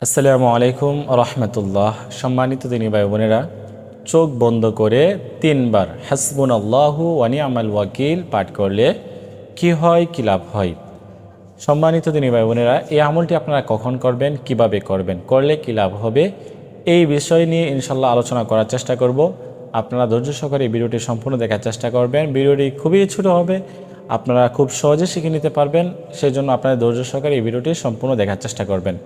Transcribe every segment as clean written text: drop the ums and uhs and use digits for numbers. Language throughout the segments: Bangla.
আসসালামু আলাইকুম রহমতুল্লাহ। সম্মানিত দিনী ভাই বোনেরা, চোখ বন্ধ করে 3 বার হাসবুনাল্লাহু ওয়া নি'মাল ওয়াকিল পাঠ করলে কি হয়, কি লাভ হয়? সম্মানিত দিনী ভাই বোনেরা, এই আমলটি আপনারা কখন করবেন, কিভাবে করবেন, করলে কি লাভ হবে, এই বিষয় নিয়ে ইনশাল্লাহ আলোচনা করার চেষ্টা করব। আপনারা ধৈর্য সহকারে এই ভিডিওটি সম্পূর্ণ দেখার চেষ্টা করবেন। ভিডিওটি খুবই ছোট হবে, আপনারা খুব সহজে শিখে নিতে পারবেন। সেই জন্য আপনারা ধৈর্য সহকারে এই ভিডিওটি সম্পূর্ণ দেখার চেষ্টা করবেন।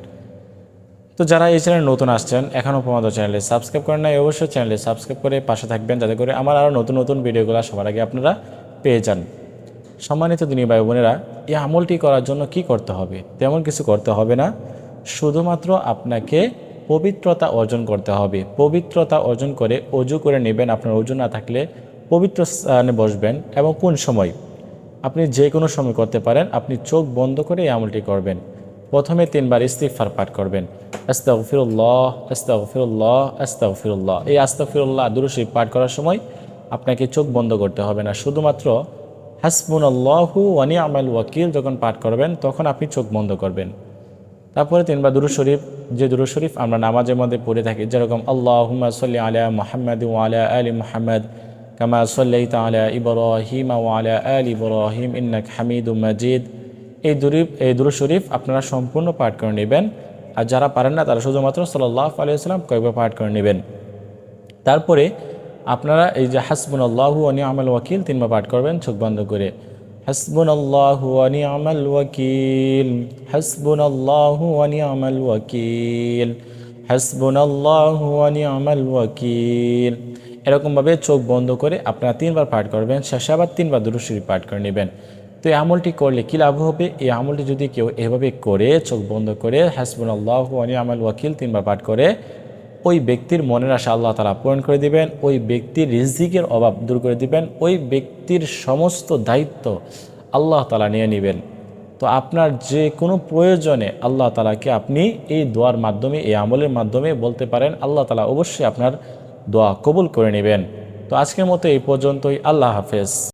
তো যারা এই চ্যানেলে নতুন আসছেন, এখনও পর্যন্ত চ্যানেলে সাবস্ক্রাইব করেন নাই, অবশ্যই চ্যানেলে সাবস্ক্রাইব করে পাশে থাকবেন, যাতে করে আমার আরও নতুন নতুন ভিডিওগুলো সবার আগে আপনারা পেয়ে যান। সম্মানিত দিনী ভাই বোনেরা, এই আমলটি করার জন্য কি করতে হবে? তেমন কিছু করতে হবে না, শুধুমাত্র আপনাকে পবিত্রতা অর্জন করতে হবে। পবিত্রতা অর্জন করে অজু করে নেবেন। আপনার অজু না থাকলে পবিত্র স্থানে বসবেন। এবং কোন সময়? আপনি যে কোনো সময় করতে পারেন। আপনি চোখ বন্ধ করে এই আমলটি করবেন। প্রথমে 3 বার ইস্তিগফার পাঠ করবেন। আস্তাগফিরুল্লাহ, আস্তাগফিরুল্লাহ, আস্তাগফিরুল্লাহ। এই আস্তাগফিরুল্লাহ দুরূদ শরীফ পাঠ করার সময় আপনাকে চোখ বন্ধ করতে হবে না, শুধুমাত্র হাসবুনাল্লাহু ওয়া নি'মাল ওয়াকিল যখন পাঠ করবেন তখন আপনি চোখ বন্ধ করবেন। তারপরে 3 বার দুরূদ শরীফ, যে দুরূদ শরীফ আমরা নামাজের মধ্যে পড়ে থাকি, যেরকম আল্লাহুম্মা সাল্লি আলা মুহাম্মাদ ওয়া আলা আলি মুহাম্মাদ কামা সাল্লাইতা আলা ইব্রাহিম ওয়া আলা আলি ইব্রাহিম ইন্নাকা হামিদুম মাজিদ। এই দুরূদ শরীফ আপনারা সম্পূর্ণ পাঠ করে নেবেন। আর যারা পারেন না তারা শুধুমাত্র সাল্লাল্লাহু আলাইহি ওয়াসাল্লাম কয়েকবার পাঠ করে নেবেন। তারপরে আপনারা এই যে হাসবুনাল্লাহু ওয়া নি'মাল ওয়াকিল 3 বার পাঠ করবেন চোখ বন্ধ করে। হাসবুনাল্লাহু ওয়া নি'মাল ওয়াকিল, হাসবুনাল্লাহু ওয়া নি'মাল ওয়াকিল, হাসবুনাল্লাহু ওয়া নি'মাল ওয়াকিল। এরকমভাবে চোখ বন্ধ করে আপনারা 3 বার পাঠ করবেন। শেষে আবার 3 বার দুরূদ শরীফ পাঠ করে নেবেন। তো এই আমলটি করলে কী লাভ হবে? এই আমলটি যদি কেউ এভাবে করে চোখ বন্ধ করে হাসবুনাল্লাহু ওয়া নি'মাল ওয়াকিল 3 বার পাঠ করে, ওই ব্যক্তির মনের আশা আল্লাহ তাআলা পূরণ করে দিবেন। ওই ব্যক্তির রিজিকের অভাব দূর করে দিবেন। ওই ব্যক্তির সমস্ত দায়িত্ব আল্লাহ তাআলা নিয়ে নেবেন। তো আপনার যে কোনো প্রয়োজনে আল্লাহ তাআলাকে আপনি এই দোয়ার মাধ্যমে, এই আমলের মাধ্যমে বলতে পারেন। আল্লাহ তাআলা অবশ্যই আপনার দোয়া কবুল করে নেবেন। তো আজকের মতো এই পর্যন্তই। আল্লাহ হাফেজ।